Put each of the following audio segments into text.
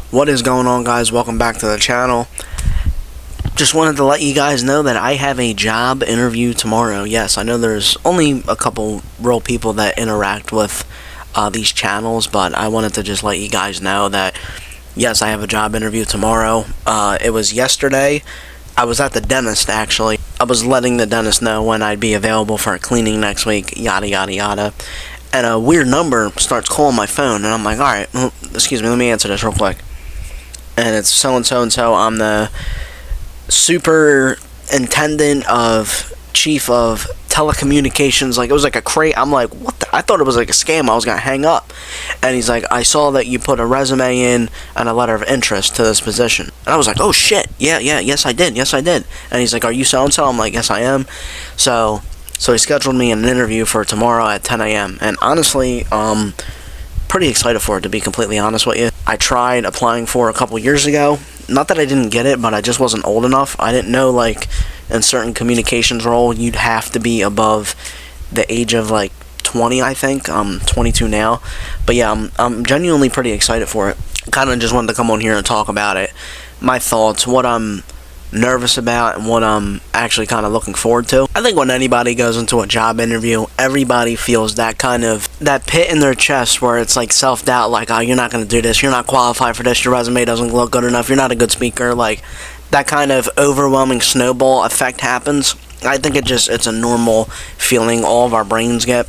What is going on, guys? Welcome back to the channel. Just wanted to let you guys know that I have a job interview tomorrow. Yes, I know there's only a couple real people that interact with these channels, but I wanted to just let you guys know that yes, I have a job interview tomorrow. It was yesterday. I was at the dentist, actually. I was letting the dentist know when I'd be available for a cleaning next week, yada yada yada. And a weird number starts calling my phone, and I'm like, alright, excuse me, let me answer this real quick. And it's so-and-so and so. I'm the superintendent of chief of telecommunications. Like, it was like a crate. I'm like, what the? I thought it was like a scam. I was going to hang up. And he's like, I saw that you put a resume in and a letter of interest to this position. And I was like, oh shit. Yes I did. And he's like, are you so-and-so? I'm like, yes I am. So he scheduled me an interview for tomorrow at 10 a.m. And honestly, pretty excited for it, to be completely honest with you. I tried applying for a couple years ago. Not that I didn't get it, but I just wasn't old enough. I didn't know, like, in certain communications role, you'd have to be above the age of, like, 20, I think. I'm 22 now. But yeah, I'm genuinely pretty excited for it. Kind of just wanted to come on here and talk about it. My thoughts, what I'm nervous about, and what I'm actually kind of looking forward to. I think when anybody goes into a job interview, everybody feels that kind of, that pit in their chest where it's like self-doubt, like, oh, you're not going to do this, you're not qualified for this, your resume doesn't look good enough, you're not a good speaker. Like, that kind of overwhelming snowball effect happens. I think it's a normal feeling all of our brains get.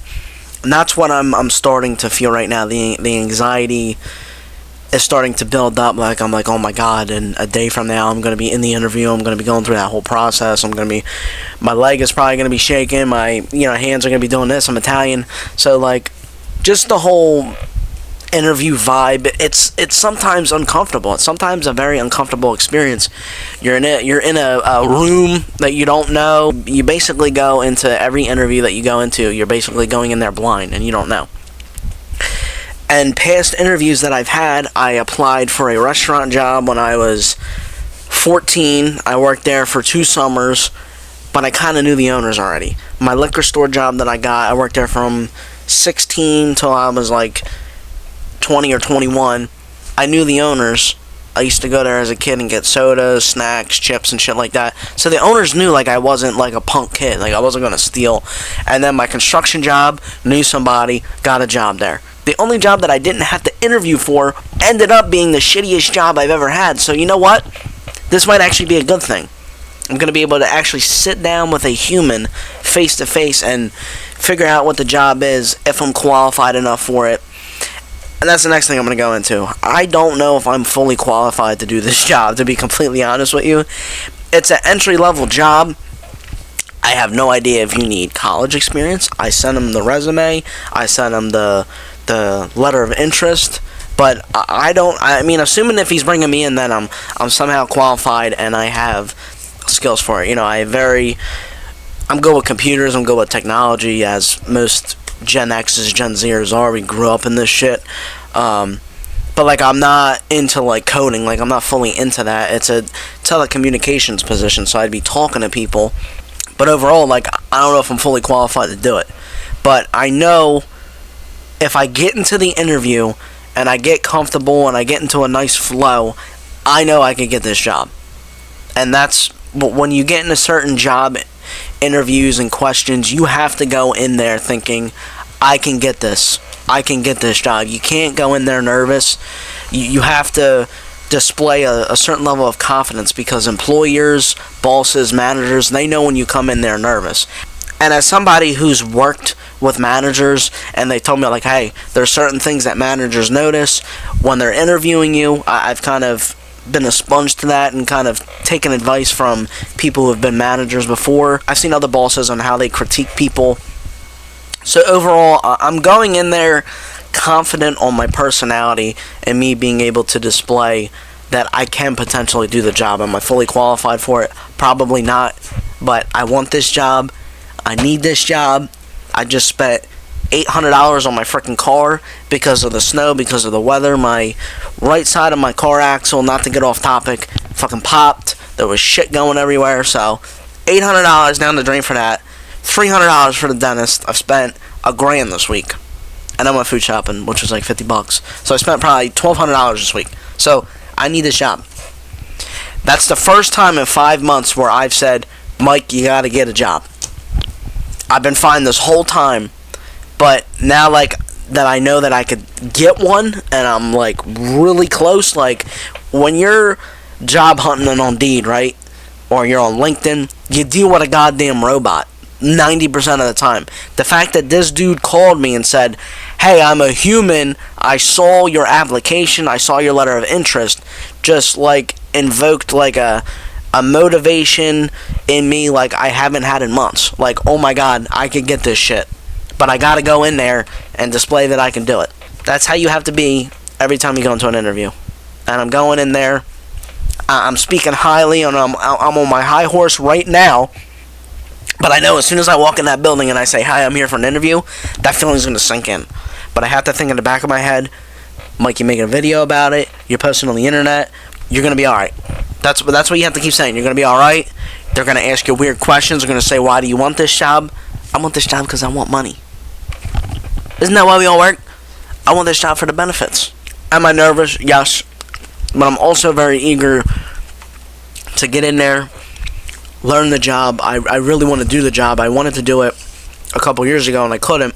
And that's what I'm starting to feel right now. The anxiety is starting to build up. Like, I'm like, oh my god, and a day from now I'm going to be in the interview, I'm going to be going through that whole process, my leg is probably going to be shaking, my hands are going to be doing this, I'm Italian, so like, just the whole interview vibe, it's sometimes uncomfortable. It's sometimes a very uncomfortable experience. You're in a room that you don't know. You basically go into every interview that you go into, you're basically going in there blind, and you don't know. And past interviews that I've had, I applied for a restaurant job when I was 14. I worked there for 2 summers, but I kind of knew the owners already. My liquor store job that I got, I worked there from 16 till I was like 20 or 21. I knew the owners. I used to go there as a kid and get sodas, snacks, chips, and shit like that. So the owners knew, like, I wasn't like a punk kid. Like, I wasn't going to steal. And then my construction job, knew somebody, got a job there. The only job that I didn't have to interview for ended up being the shittiest job I've ever had. So you know what? This might actually be a good thing. I'm going to be able to actually sit down with a human face to face and figure out what the job is, if I'm qualified enough for it. And that's the next thing I'm going to go into. I don't know if I'm fully qualified to do this job, to be completely honest with you. It's an entry-level job. I have no idea if you need college experience. I sent him the resume. I sent him the letter of interest. But I mean, assuming if he's bringing me in, then I'm somehow qualified and I have skills for it. I'm good with computers. I'm good with technology, as most Gen X's, Gen Zers are. We grew up in this shit. But like, I'm not into like coding. Like, I'm not fully into that. It's a telecommunications position, so I'd be talking to people. But overall, like, I don't know if I'm fully qualified to do it. But I know if I get into the interview and I get comfortable and I get into a nice flow, I know I can get this job. And that's when you get into certain job interviews and questions, you have to go in there thinking, I can get this. I can get this job. You can't go in there nervous. You have to display a certain level of confidence, because employers, bosses, managers, they know when you come in there nervous. And as somebody who's worked with managers, and they told me, like, hey, there's certain things that managers notice when they're interviewing you. I've kind of been a sponge to that and kind of taken advice from people who have been managers before. I've seen other bosses on how they critique people. So overall, I'm going in there confident on my personality and me being able to display that I can potentially do the job. Am I fully qualified for it? Probably not, but I want this job. I need this job. I just spent $800 on my freaking car because of the snow, because of the weather. My right side of my car axle, not to get off topic, fucking popped. There was shit going everywhere. So $800 down the drain for that. $300 for the dentist. I've spent $1,000 this week. And I went food shopping, which was like $50. So I spent probably $1,200 this week. So I need this job. That's the first time in 5 months where I've said, Mike, you gotta get a job. I've been fine this whole time, but now, like, that I know that I could get one, and I'm, like, really close. Like, when you're job hunting on Indeed, right, or you're on LinkedIn, you deal with a goddamn robot 90% of the time. The fact that this dude called me and said, hey, I'm a human, I saw your application, I saw your letter of interest, just, like, invoked, like, a motivation in me like I haven't had in months. Like, oh my god, I could get this shit. But I gotta go in there and display that I can do it. That's how you have to be every time you go into an interview. And I'm going in there, I'm speaking highly, and I'm on my high horse right now. But I know as soon as I walk in that building and I say, hi, I'm here for an interview, that feeling's going to sink in. But I have to think in the back of my head, Mike, you're making a video about it, you're posting on the internet, you're going to be alright. That's what you have to keep saying. You're going to be alright. They're going to ask you weird questions. They're going to say, why do you want this job? I want this job because I want money. Isn't that why we all work? I want this job for the benefits. Am I nervous? Yes. But I'm also very eager to get in there, learn the job. I really want to do the job. I wanted to do it a couple years ago and I couldn't.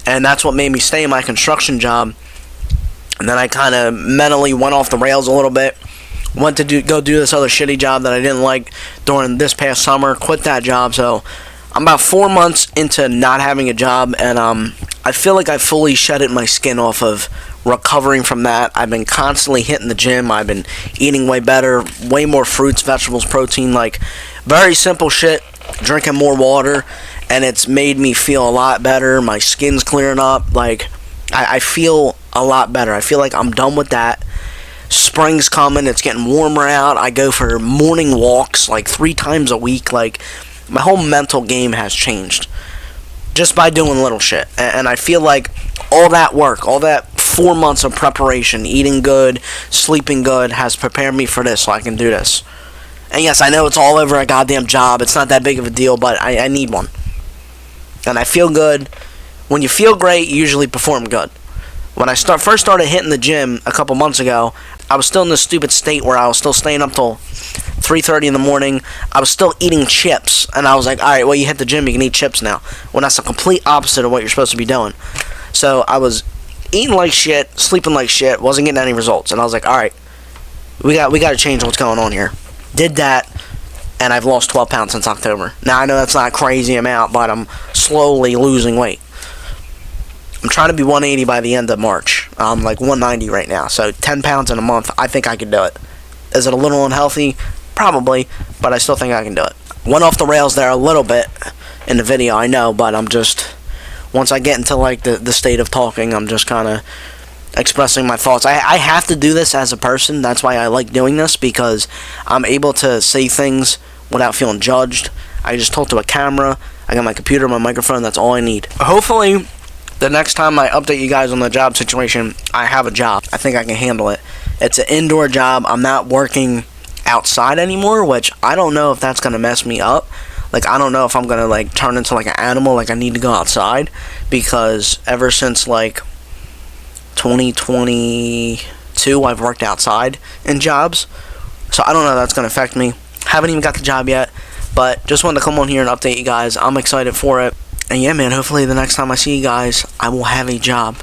And that's what made me stay in my construction job. And then I kind of mentally went off the rails a little bit. Went to go do this other shitty job that I didn't like during this past summer. Quit that job. So I'm about 4 months into not having a job. And I feel like I fully shedded my skin off of recovering from that. I've been constantly hitting the gym. I've been eating way better. Way more fruits, vegetables, protein. Like, very simple shit. Drinking more water. And it's made me feel a lot better. My skin's clearing up. Like, I feel a lot better. I feel like I'm done with that. Spring's coming. It's getting warmer out. I go for morning walks like 3 times a week. Like, my whole mental game has changed just by doing little shit. And I feel like all that work, all that 4 months of preparation, eating good, sleeping good, has prepared me for this so I can do this. And yes, I know it's all over a goddamn job. It's not that big of a deal, but I need one. And I feel good. When you feel great, you usually perform good. When I first started hitting the gym a couple months ago, I was still in this stupid state where I was still staying up till 3:30 in the morning. I was still eating chips, and I was like, alright, well, you hit the gym, you can eat chips now. When that's the complete opposite of what you're supposed to be doing. So I was eating like shit, sleeping like shit, wasn't getting any results. And I was like, alright, we got to change what's going on here. Did that, and I've lost 12 pounds since October. Now, I know that's not a crazy amount, but I'm slowly losing weight. I'm trying to be 180 by the end of March. I'm like 190 right now, so 10 pounds in a month, I think I could do it. Is it a little unhealthy? Probably, but I still think I can do it. Went off the rails there a little bit in the video, I know, but I'm just, once I get into like the state of talking, I'm just kind of expressing my thoughts. I have to do this as a person. That's why I like doing this, because I'm able to say things without feeling judged. I just talk to a camera. I got my computer, my microphone. That's all I need. Hopefully, the next time I update you guys on the job situation, I have a job. I think I can handle it. It's an indoor job. I'm not working outside anymore, which I don't know if that's going to mess me up. Like, I don't know if I'm going to, like, turn into, like, an animal. Like, I need to go outside, because ever since, like, 2022, I've worked outside in jobs. So I don't know if that's going to affect me. Haven't even got the job yet, but just wanted to come on here and update you guys. I'm excited for it. And yeah, man, hopefully the next time I see you guys, I will have a job.